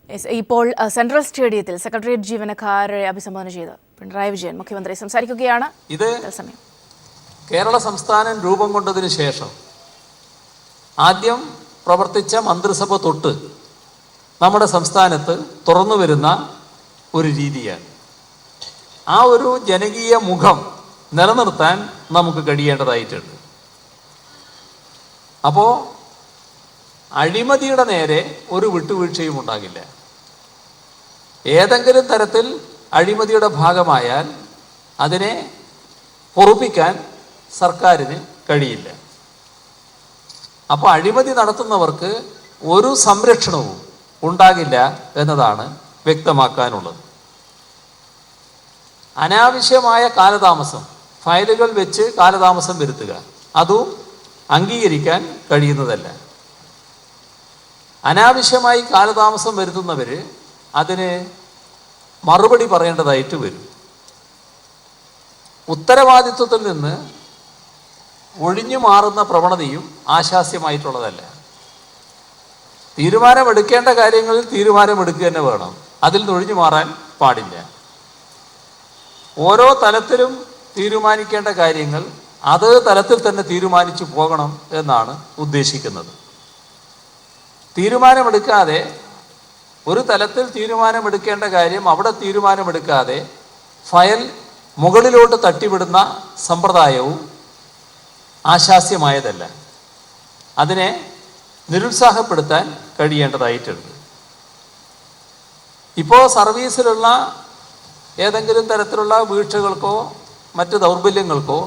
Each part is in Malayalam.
ഇപ്പോൾ സെൻട്രൽ സ്റ്റേഡിയത്തിൽ സെക്രട്ടേറിയറ്റ് ജീവനക്കാരെ അഭിസംബോധന ചെയ്ത് പിണറായി വിജയൻ മുഖ്യമന്ത്രി സംസാരിക്കുകയാണ്. ഇത് കേരള സംസ്ഥാനം രൂപം കൊണ്ടതിന് ശേഷം ആദ്യം പ്രവർത്തിച്ച മന്ത്രിസഭ തൊട്ട് നമ്മുടെ സംസ്ഥാനത്ത് തുറന്നു വരുന്ന ഒരു രീതിയാണ്. ആ ഒരു ജനകീയ മുഖം നിലനിർത്താൻ നമുക്ക് കഴിയേണ്ടതായിട്ടുണ്ട്. അപ്പോൾ അഴിമതിയുടെ നേരെ ഒരു വിട്ടുവീഴ്ചയും ഉണ്ടാകില്ല. ഏതെങ്കിലും തരത്തിൽ അഴിമതിയുടെ ഭാഗമായാൽ അതിനെ പൊറുപ്പിക്കാൻ സർക്കാരിന് കഴിയില്ല. അപ്പോൾ അഴിമതി നടത്തുന്നവർക്ക് ഒരു സംരക്ഷണവും ഉണ്ടാകില്ല എന്നതാണ് വ്യക്തമാക്കാനുള്ളത്. അനാവശ്യമായ കാലതാമസം, ഫയലുകൾ വെച്ച് കാലതാമസം വരുത്തുക, അതും അംഗീകരിക്കാൻ കഴിയുന്നതല്ല. അനാവശ്യമായി കാലതാമസം വരുത്തുന്നവർ അതിന് മറുപടി പറയേണ്ടതായിട്ട് വരും. ഉത്തരവാദിത്വത്തിൽ നിന്ന് ഒഴിഞ്ഞു മാറുന്ന പ്രവണതയും ആശാസ്യമായിട്ടുള്ളതല്ല. തീരുമാനമെടുക്കേണ്ട കാര്യങ്ങളിൽ തീരുമാനമെടുക്കുക തന്നെ വേണം, അതിൽ നിന്ന് ഒഴിഞ്ഞു മാറാൻ പാടില്ല. ഓരോ തലത്തിലും തീരുമാനിക്കേണ്ട കാര്യങ്ങൾ അത് തലത്തിൽ തന്നെ തീരുമാനിച്ചു പോകണം എന്നാണ് ഉദ്ദേശിക്കുന്നത്. തീരുമാനമെടുക്കാതെ ഒരു തലത്തിൽ തീരുമാനമെടുക്കേണ്ട കാര്യം അവിടെ തീരുമാനമെടുക്കാതെ ഫയൽ മുകളിലോട്ട് തട്ടിവിടുന്ന സമ്പ്രദായവും ആശാസ്യമായതല്ല. അതിനെ നിരുത്സാഹപ്പെടുത്താൻ കഴിയേണ്ടതായിട്ടുണ്ട്. ഇപ്പോൾ സർവീസിലുള്ള ഏതെങ്കിലും തരത്തിലുള്ള വീഴ്ചകൾക്കോ മറ്റ് ദൗർബല്യങ്ങൾക്കോ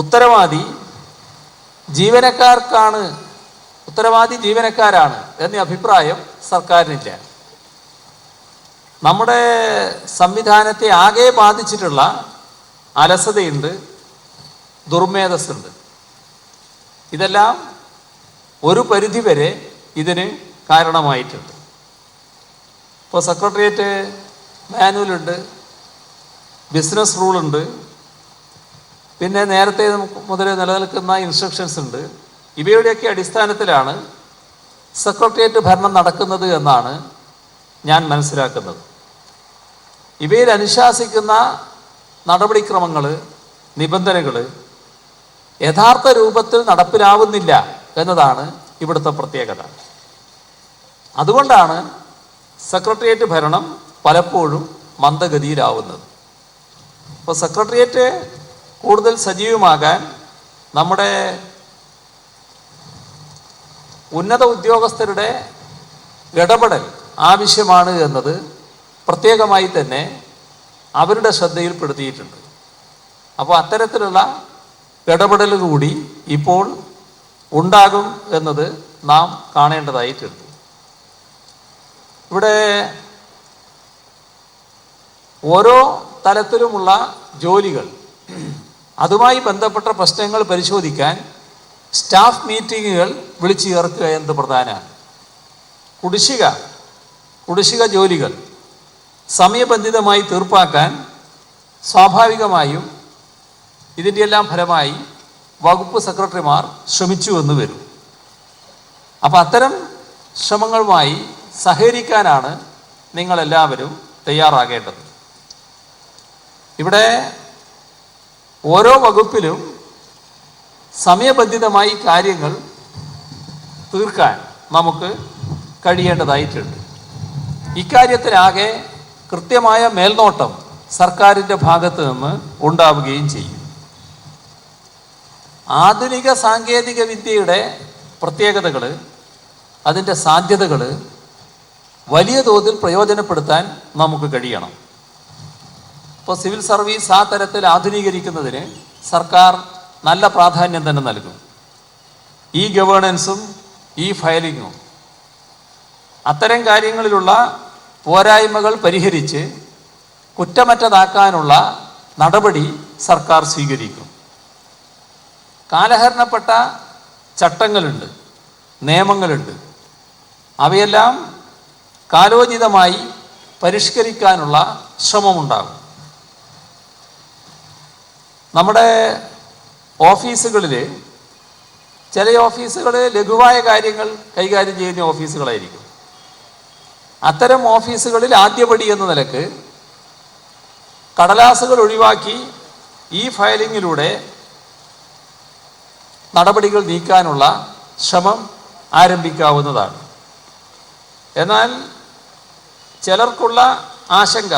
ഉത്തരവാദി ജീവനക്കാരാണ് എന്ന അഭിപ്രായം സർക്കാരിനില്ല. നമ്മുടെ സംവിധാനത്തെ ആകെ ബാധിച്ചിട്ടുള്ള അലസതയുണ്ട്, ദുർമേധസ്സുണ്ട്. ഇതെല്ലാം ഒരു പരിധിവരെ ഇതിന് കാരണമായിട്ടുണ്ട്. ഇപ്പോൾ സെക്രട്ടേറിയറ്റ് മാനുവലുണ്ട്, ബിസിനസ് റൂളുണ്ട്, പിന്നെ നേരത്തെ മുതൽ നിലനിൽക്കുന്ന ഇൻസ്ട്രക്ഷൻസ് ഉണ്ട്. ഇവയുടെയൊക്കെ അടിസ്ഥാനത്തിലാണ് സെക്രട്ടേറിയറ്റ് ഭരണം നടക്കുന്നത് എന്നാണ് ഞാൻ മനസ്സിലാക്കുന്നത്. ഇവയിൽ അനുശാസിക്കുന്ന നടപടിക്രമങ്ങൾ, നിബന്ധനകൾ യഥാർത്ഥ രൂപത്തിൽ നടപ്പിലാവുന്നില്ല എന്നതാണ് ഇവിടുത്തെ പ്രത്യേകത. അതുകൊണ്ടാണ് സെക്രട്ടേറിയറ്റ് ഭരണം പലപ്പോഴും മന്ദഗതിയിലാവുന്നത്. അപ്പോൾ സെക്രട്ടേറിയറ്റ് കൂടുതൽ സജീവമാകാൻ നമ്മുടെ ഉന്നത ഉദ്യോഗസ്ഥരുടെ ഇടപെടൽ ആവശ്യമാണ് എന്നത് പ്രത്യേകമായി തന്നെ അവരുടെ ശ്രദ്ധയിൽപ്പെടുത്തിയിട്ടുണ്ട്. അപ്പോൾ അത്തരത്തിലുള്ള ഇടപെടൽ കൂടി ഇപ്പോൾ ഉണ്ടാകും എന്നത് നാം കാണേണ്ടതായിട്ടുണ്ട്. ഇവിടെ ഓരോ തലത്തിലുമുള്ള ജോലികൾ, അതുമായി ബന്ധപ്പെട്ട പ്രശ്നങ്ങൾ പരിശോധിക്കാൻ സ്റ്റാഫ് മീറ്റിങ്ങുകൾ വിളിച്ചു ചേർക്കുക എന്നത് പ്രധാനമാണ്. കുടിശ്ശിക ജോലികൾ സമയബന്ധിതമായി തീർപ്പാക്കാൻ സ്വാഭാവികമായും ഇതിൻ്റെ എല്ലാം ഫലമായി വകുപ്പ് സെക്രട്ടറിമാർ ശ്രമിച്ചു എന്ന് വരും. അപ്പം അത്തരം ശ്രമങ്ങളുമായി സഹകരിക്കാനാണ് നിങ്ങളെല്ലാവരും തയ്യാറാകേണ്ടത്. ഇവിടെ ഓരോ വകുപ്പിലും സമയബന്ധിതമായി കാര്യങ്ങൾ തീർക്കാൻ നമുക്ക് കഴിയേണ്ടതായിട്ടുണ്ട്. ഇക്കാര്യത്തിലാകെ കൃത്യമായ മേൽനോട്ടം സർക്കാരിൻ്റെ ഭാഗത്ത് നിന്ന് ഉണ്ടാവുകയും ചെയ്യും. ആധുനിക സാങ്കേതിക വിദ്യയുടെ പ്രത്യേകതകൾ, അതിൻ്റെ സാധ്യതകൾ വലിയ തോതിൽ പ്രയോജനപ്പെടുത്താൻ നമുക്ക് കഴിയണം. ഇപ്പോൾ സിവിൽ സർവീസ് ആ തരത്തിൽ ആധുനീകരിക്കുന്നതിന് സർക്കാർ നല്ല പ്രാധാന്യം തന്നെ നൽകും. ഈ ഗവേണൻസും ഈ ഫയലിങ്ങും അത്തരം കാര്യങ്ങളിലുള്ള പോരായ്മകൾ പരിഹരിച്ച് കുറ്റമറ്റതാക്കാനുള്ള നടപടി സർക്കാർ സ്വീകരിക്കും. കാലഹരണപ്പെട്ട ചട്ടങ്ങളുണ്ട്, നിയമങ്ങളുണ്ട്. അവയെല്ലാം കാലോചിതമായി പരിഷ്കരിക്കാനുള്ള ശ്രമമുണ്ടാകും. നമ്മുടെ ഓഫീസുകളിൽ ചില ഓഫീസുകൾ ലഘുവായ കാര്യങ്ങൾ കൈകാര്യം ചെയ്യുന്ന ഓഫീസുകളായിരിക്കും. അത്തരം ഓഫീസുകളിൽ ആദ്യപടി എന്ന നിലക്ക് കടലാസുകൾ ഒഴിവാക്കി ഈ ഫയലിങ്ങിലൂടെ നടപടികൾ നീക്കാനുള്ള ശ്രമം ആരംഭിക്കാവുന്നതാണ്. എന്നാൽ ചിലർക്കുള്ള ആശങ്ക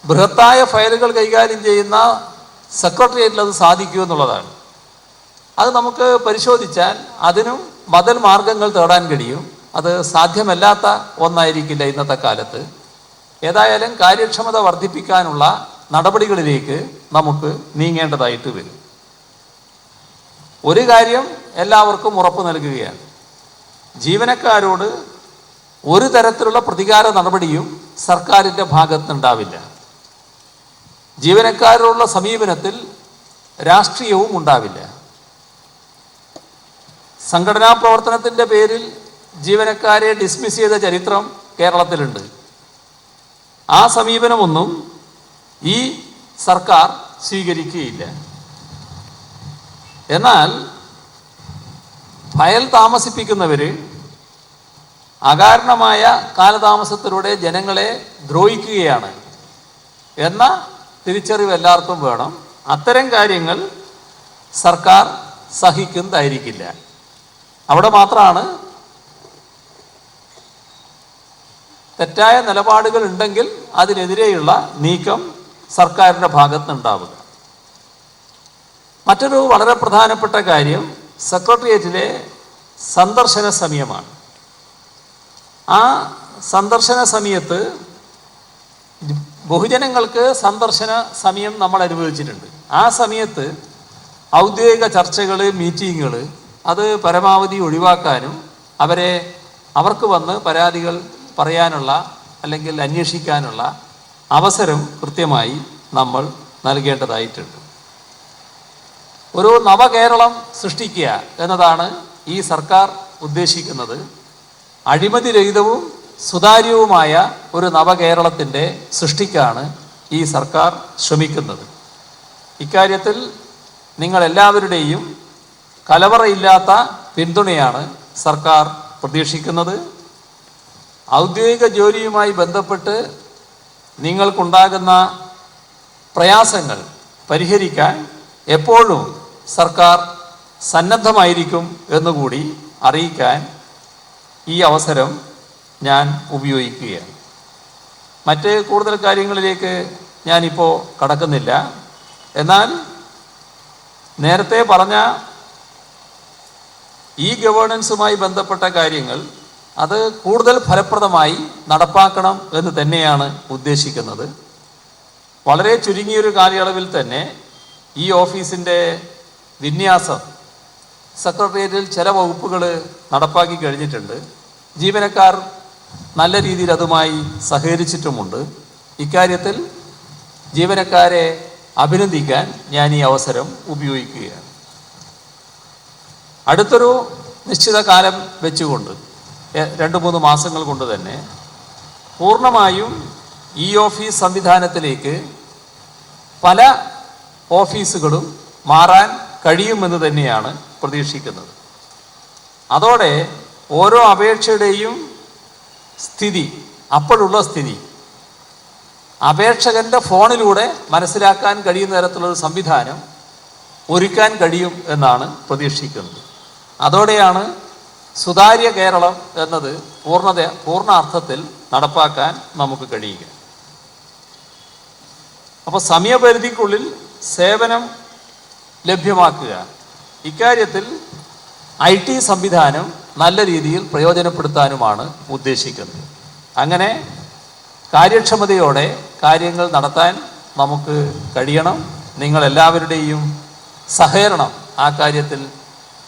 ബൃഹത്തായ ഫയലുകൾ കൈകാര്യം ചെയ്യുന്ന സെക്രട്ടേറിയറ്റിൽ അത് സാധിക്കുമെന്നുള്ളതാണ്. അത് നമുക്ക് പരിശോധിച്ചാൽ അതിനും ബദൽ മാർഗങ്ങൾ തേടാൻ കഴിയും. അത് സാധ്യമല്ലാത്ത ഒന്നായിരിക്കില്ല ഇന്നത്തെ കാലത്ത്. ഏതായാലും കാര്യക്ഷമത വർദ്ധിപ്പിക്കാനുള്ള നടപടികളിലേക്ക് നമുക്ക് നീങ്ങേണ്ടതായിട്ട് വരും. ഒരു കാര്യം എല്ലാവർക്കും ഉറപ്പ് നൽകുകയാണ്: ജീവനക്കാരോട് ഒരു തരത്തിലുള്ള പ്രതികാര നടപടിയും സർക്കാരിൻ്റെ ഭാഗത്തുനിന്നുണ്ടാവില്ല. ജീവനക്കാരോടുള്ള സമീപനത്തിൽ രാഷ്ട്രീയവും ഉണ്ടാവില്ല. സംഘടനാ പ്രവർത്തനത്തിൻ്റെ പേരിൽ ജീവനക്കാരെ ഡിസ്മിസ് ചെയ്ത ചരിത്രം കേരളത്തിലുണ്ട്. ആ സമീപനമൊന്നും ഈ സർക്കാർ സ്വീകരിക്കുകയില്ല. എന്നാൽ ഫയൽ താമസിപ്പിക്കുന്നവർ അകാരണമായ കാലതാമസത്തിലൂടെ ജനങ്ങളെ ദ്രോഹിക്കുകയാണ് എന്ന തിരിച്ചറിവ് എല്ലാവർക്കും വേണം. അത്തരം കാര്യങ്ങൾ സർക്കാർ സഹിക്കുന്നതായിരിക്കില്ല. അവിടെ മാത്രമാണ് തെറ്റായ നിലപാടുകൾ ഉണ്ടെങ്കിൽ അതിനെതിരെയുള്ള നീക്കം സർക്കാരിൻ്റെ ഭാഗത്തുനിന്നുണ്ടാവുക. മറ്റൊരു വളരെ പ്രധാനപ്പെട്ട കാര്യം സെക്രട്ടേറിയറ്റിലെ സന്ദർശന സമയമാണ്. ആ സന്ദർശന സമയത്ത് ബഹുജനങ്ങൾക്ക് സന്ദർശന സമയം നമ്മൾ അനുവദിച്ചിട്ടുണ്ട്. ആ സമയത്ത് ഔദ്യോഗിക ചർച്ചകൾ, മീറ്റിങ്ങുകൾ അത് പരമാവധി ഒഴിവാക്കാനും അവർക്ക് വന്ന് പരാതികൾ പറയാനുള്ള അല്ലെങ്കിൽ അന്വേഷിക്കാനുള്ള അവസരം കൃത്യമായി നമ്മൾ നൽകേണ്ടതായിട്ടുണ്ട്. ഒരു നവകേരളം സൃഷ്ടിക്കുക എന്നതാണ് ഈ സർക്കാർ ഉദ്ദേശിക്കുന്നത്. അഴിമതിരഹിതവും സുതാര്യവുമായ ഒരു നവകേരളത്തിൻ്റെ സൃഷ്ടിക്കാണ് ഈ സർക്കാർ ശ്രമിക്കുന്നത്. ഇക്കാര്യത്തിൽ നിങ്ങളെല്ലാവരുടെയും കലവറയില്ലാത്ത പിന്തുണയാണ് സർക്കാർ പ്രതീക്ഷിക്കുന്നത്. ഔദ്യോഗിക ജോലിയുമായി ബന്ധപ്പെട്ട് നിങ്ങൾക്കുണ്ടാകുന്ന പ്രയാസങ്ങൾ പരിഹരിക്കാൻ എപ്പോഴും സർക്കാർ സന്നദ്ധമായിരിക്കും എന്നുകൂടി അറിയിക്കാൻ ഈ അവസരം ഞാൻ ഉപയോഗിക്കുകയാണ്. മറ്റ് കൂടുതൽ കാര്യങ്ങളിലേക്ക് ഞാനിപ്പോൾ കടക്കുന്നില്ല. എന്നാൽ നേരത്തെ പറഞ്ഞ ഈ ഗവേണൻസുമായി ബന്ധപ്പെട്ട കാര്യങ്ങൾ അത് കൂടുതൽ ഫലപ്രദമായി നടപ്പാക്കണം എന്ന് തന്നെയാണ് ഉദ്ദേശിക്കുന്നത്. വളരെ ചുരുങ്ങിയൊരു കാലയളവിൽ തന്നെ ഈ ഓഫീസിൻ്റെ വിന്യാസം സെക്രട്ടേറിയറ്റിൽ ചില വകുപ്പുകൾ നടപ്പാക്കി കഴിഞ്ഞിട്ടുണ്ട്. ജീവനക്കാർ നല്ല രീതിയിൽ അതുമായി സഹകരിച്ചിട്ടുമുണ്ട്. ഇക്കാര്യത്തിൽ ജീവനക്കാരെ അഭിനന്ദിക്കാൻ ഞാൻ ഈ അവസരം ഉപയോഗിക്കുകയാണ്. അടുത്തൊരു നിശ്ചിത കാലം വെച്ചുകൊണ്ട് 2-3 മാസങ്ങൾ കൊണ്ട് തന്നെ പൂർണ്ണമായും ഈ ഓഫീസ് സംവിധാനത്തിലേക്ക് പല ഓഫീസുകളും മാറാൻ കഴിയുമെന്ന് തന്നെയാണ് പ്രതീക്ഷിക്കുന്നത്. അതോടെ ഓരോ അപേക്ഷയുടെയും സ്ഥിതി, അപ്പോഴുള്ള സ്ഥിതി അപേക്ഷകൻ്റെ ഫോണിലൂടെ മനസ്സിലാക്കാൻ കഴിയുന്ന തരത്തിലുള്ളൊരു സംവിധാനം ഒരുക്കാൻ കഴിയും എന്നാണ് പ്രതീക്ഷിക്കുന്നത്. അതോടെയാണ് സുതാര്യ കേരളം എന്നത് പൂർണ്ണ അർത്ഥത്തിൽ നടപ്പാക്കാൻ നമുക്ക് കഴിയുക. അപ്പോൾ സമയപരിധിക്കുള്ളിൽ സേവനം ലഭ്യമാക്കുക, ഇക്കാര്യത്തിൽ IT സംവിധാനം നല്ല രീതിയിൽ പ്രയോജനപ്പെടുത്താനുമാണ് ഉദ്ദേശിക്കുന്നത്. അങ്ങനെ കാര്യക്ഷമതയോടെ കാര്യങ്ങൾ നടത്താൻ നമുക്ക് കഴിയണം. നിങ്ങളെല്ലാവരുടെയും സഹകരണം ആ കാര്യത്തിൽ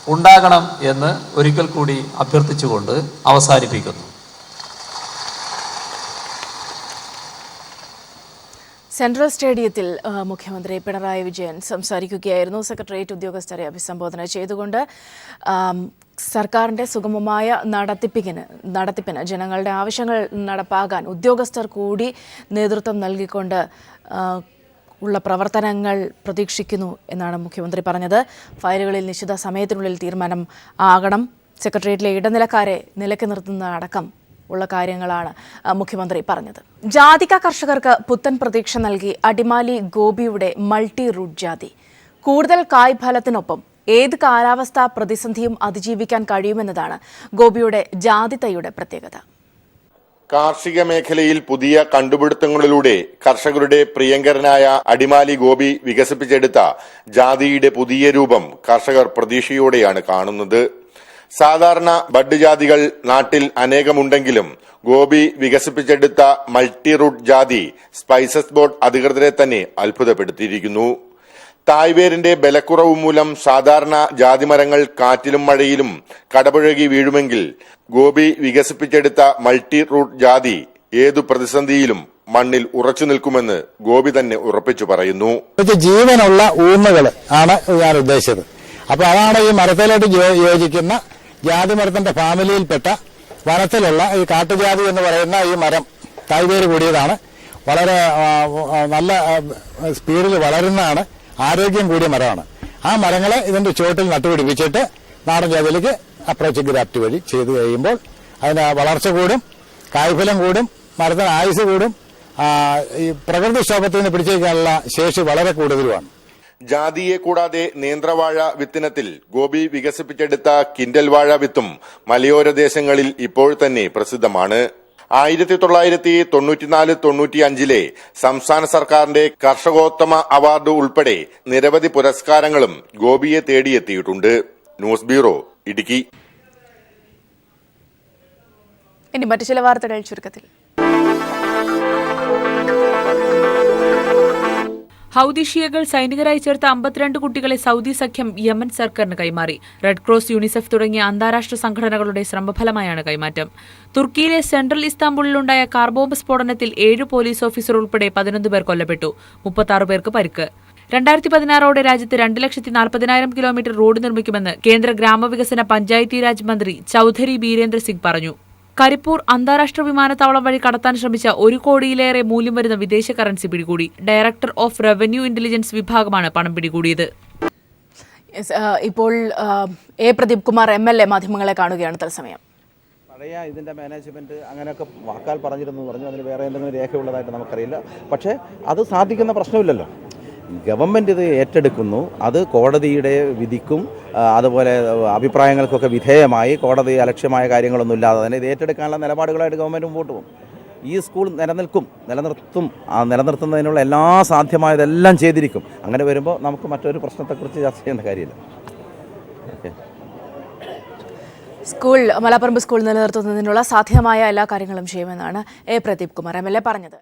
ഉണ്ടാകണം എന്ന് ഒരിക്കൽ കൂടി അഭ്യർത്ഥിച്ചുകൊണ്ട് അവസാനിപ്പിക്കുന്നു. സെൻട്രൽ സ്റ്റേഡിയത്തിൽ മുഖ്യമന്ത്രി പിണറായി വിജയൻ സംസാരിക്കുകയായിരുന്നു. സെക്രട്ടേറിയറ്റ് ഉദ്യോഗസ്ഥരെ അഭിസംബോധന ചെയ്തുകൊണ്ട് സർക്കാരിൻ്റെ സുഗമമായ നടത്തിപ്പിന് ജനങ്ങളുടെ ആവശ്യങ്ങൾ നടപ്പാക്കാൻ ഉദ്യോഗസ്ഥർ കൂടി നേതൃത്വം നൽകിക്കൊണ്ട് ഉള്ള പ്രവർത്തനങ്ങൾ പ്രതീക്ഷിക്കുന്നു എന്നാണ് മുഖ്യമന്ത്രി പറഞ്ഞത്. ഫയലുകളിൽ നിശ്ചിത സമയത്തിനുള്ളിൽ തീരുമാനം ആകണം, സെക്രട്ടേറിയറ്റിലെ ഇടനിലക്കാരെ നിലയ്ക്ക് നിർത്തുന്ന അടക്കം ഉള്ള കാര്യങ്ങളാണ് മുഖ്യമന്ത്രി പറഞ്ഞത്. ജാതിക കർഷകർക്ക് പുത്തൻ പ്രതീക്ഷ നൽകി അടിമാലി ഗോപിയുടെ മൾട്ടി റൂട്ട് ജാതി. കൂടുതൽ കായ്ഫലത്തിനൊപ്പം ഏത് കാലാവസ്ഥാ പ്രതിസന്ധിയും അതിജീവിക്കാൻ കഴിയുമെന്നതാണ് ഗോപിയുടെ ജാതി തൈയുടെ പ്രത്യേകത. കാർഷിക മേഖലയിൽ പുതിയ കണ്ടുപിടുത്തങ്ങളിലൂടെ കർഷകരുടെ പ്രിയങ്കരനായ അടിമാലി ഗോപി വികസിപ്പിച്ചെടുത്ത ജാതിയുടെ പുതിയ രൂപം കർഷകർ പ്രതീക്ഷയോടെയാണ് കാണുന്നത്. സാധാരണ ബഡ് ജാതികൾ നാട്ടിൽ അനേകമുണ്ടെങ്കിലും ഗോപി വികസിപ്പിച്ചെടുത്ത മൾട്ടി റൂട്ട് ജാതി സ്പൈസസ് ബോർഡ് അധികൃതരെ തന്നെ അത്ഭുതപ്പെടുത്തിയിരിക്കുന്നു. തായ്വേരിന്റെ ബലക്കുറവ് മൂലം സാധാരണ ജാതിമരങ്ങൾ കാറ്റിലും മഴയിലും കടപുഴകി വീഴുമെങ്കിൽ ഗോപി വികസിപ്പിച്ചെടുത്ത മൾട്ടി റൂട്ട് ജാതി ഏതു പ്രതിസന്ധിയിലും മണ്ണിൽ ഉറച്ചു നിൽക്കുമെന്ന് ഗോപി തന്നെ ഉറപ്പിച്ചു പറയുന്നു. ജീവനുള്ള ഊന്നുകൾ ആണ് ഞാൻ ഉദ്ദേശിച്ചത്. അപ്പൊ അതാണ് ഈ മരത്തിലോട്ട് യോജിക്കുന്ന ജാതി മരത്തിന്റെ ഫാമിലിയിൽപ്പെട്ട വനത്തിലുള്ള ഈ കാട്ടുജാതി എന്ന് പറയുന്ന ഈ മരം തായ്വേര് കൂടിയതാണ്. വളരെ നല്ല സ്പീഡിൽ വളരുന്നതാണ്. ആരോഗ്യം കൂടിയ മരമാണ്. ആ മരങ്ങളെ ഇതിന്റെ ചുവട്ടിൽ നട്ടുപിടിപ്പിച്ചിട്ട് നാടൻ ജാതിയിലേക്ക് അപ്രോച്ച് ഗ്രാഫ്റ്റ് വഴി ചെയ്തു കഴിയുമ്പോൾ അതിന് വളർച്ച കൂടും, കായ്ഫലം കൂടും, മരത്തിന് ആയുസ് കൂടും, ഈ പ്രകൃതിക്ഷോഭത്തിൽ നിന്ന് പിടിച്ചേക്കാനുള്ള ശേഷി വളരെ കൂടുതലുമാണ്. ജാതിയെ കൂടാതെ നേന്ത്രവാഴ വിത്തിനത്തിൽ ഗോപി വികസിപ്പിച്ചെടുത്ത കിൻഡൽ വാഴ വിത്തും മലയോര ദേശങ്ങളിൽ ഇപ്പോൾ തന്നെ പ്രസിദ്ധമാണ്. 1994-95 സംസ്ഥാന സർക്കാരിന്റെ കർഷകോത്തമ അവാർഡ് ഉൾപ്പെടെ നിരവധി പുരസ്കാരങ്ങളും ഗോപിയെ തേടിയെത്തിയിട്ടുണ്ട്. News bureau, Idukki. ഇനി മറ്റു ചില വാർത്തകൾ ചുരുക്കത്തിൽ. ഹൗതി ഷിയകൾ സൈനികരായി ചേർത്ത 52 കുട്ടികളെ സൗദി സഖ്യം യമൻ സർക്കാരിന് കൈമാറി. റെഡ് ക്രോസ്, യൂണിസെഫ് തുടങ്ങിയ അന്താരാഷ്ട്ര സംഘടനകളുടെ ശ്രമഫലമായാണ് കൈമാറ്റം. തുർക്കിയിലെ സെൻട്രൽ ഇസ്താംബുളിലുണ്ടായ കാർ ബോംബ് സ്ഫോടനത്തിൽ 7 പോലീസ് ഓഫീസർ ഉൾപ്പെടെ 11 പേർ കൊല്ലപ്പെട്ടു. 36 പേർക്ക് പരിക്ക്. 2016ഓടെ രാജ്യത്ത് 2,40,000 കിലോമീറ്റർ റോഡ് നിർമ്മിക്കുമെന്ന് കേന്ദ്ര ഗ്രാമവികസന പഞ്ചായത്തി രാജ് മന്ത്രി ചൌധരി ബീരേന്ദ്ര സിംഗ് പറഞ്ഞു. കരിപ്പൂർ അന്താരാഷ്ട്ര വിമാനത്താവളം വഴി കടത്താൻ ശ്രമിച്ച 1 കോടിയിലേറെ മൂല്യം വരുന്ന വിദേശ കറൻസി പിടികൂടി. ഡയറക്ടർ ഓഫ് റവന്യൂ ഇന്റലിജൻസ് വിഭാഗമാണ് പണം പിടികൂടിയത്. ഇപ്പോൾ എ പ്രദീപ് കുമാർ MLA മാധ്യമങ്ങളെ കാണുകയാണ് തത്സമയം. പഴയ ഇതിൻ്റെ മാനേജ്മെൻറ്റ് അങ്ങനെയൊക്കെ വാക്കാൽ പറഞ്ഞിരുന്നു പറഞ്ഞു. അതിന് വേറെ എന്തെങ്കിലും രേഖയുള്ളതായിട്ട് നമുക്കറിയില്ല. പക്ഷേ അത് സാധിക്കുന്ന പ്രശ്നമില്ലല്ലോ. ഗവൺമെൻറ് ഇത് ഏറ്റെടുക്കുന്നു. അത് കോടതിയുടെ വിധിക്കും അതുപോലെ അഭിപ്രായങ്ങൾക്കൊക്കെ വിധേയമായി കോടതി അലക്ഷ്യമായ കാര്യങ്ങളൊന്നും ഇല്ലാതെ തന്നെ ഇത് ഏറ്റെടുക്കാനുള്ള നിലപാടുകളായിട്ട് ഗവൺമെൻറ് മുമ്പോട്ട് പോകും. ഈ സ്കൂൾ നിലനിർത്തുന്നതിനുള്ള എല്ലാ സാധ്യമായതെല്ലാം ചെയ്തിരിക്കും. അങ്ങനെ വരുമ്പോൾ നമുക്ക് മറ്റൊരു പ്രശ്നത്തെക്കുറിച്ച് ചർച്ച ചെയ്യേണ്ട കാര്യമില്ല. സ്കൂൾ മലപ്പറമ്പ് സ്കൂൾ നിലനിർത്തുന്നതിനുള്ള സാധ്യമായ എല്ലാ കാര്യങ്ങളും ചെയ്യുമെന്നാണ് എ പ്രദീപ് കുമാർ MLA പറഞ്ഞത്.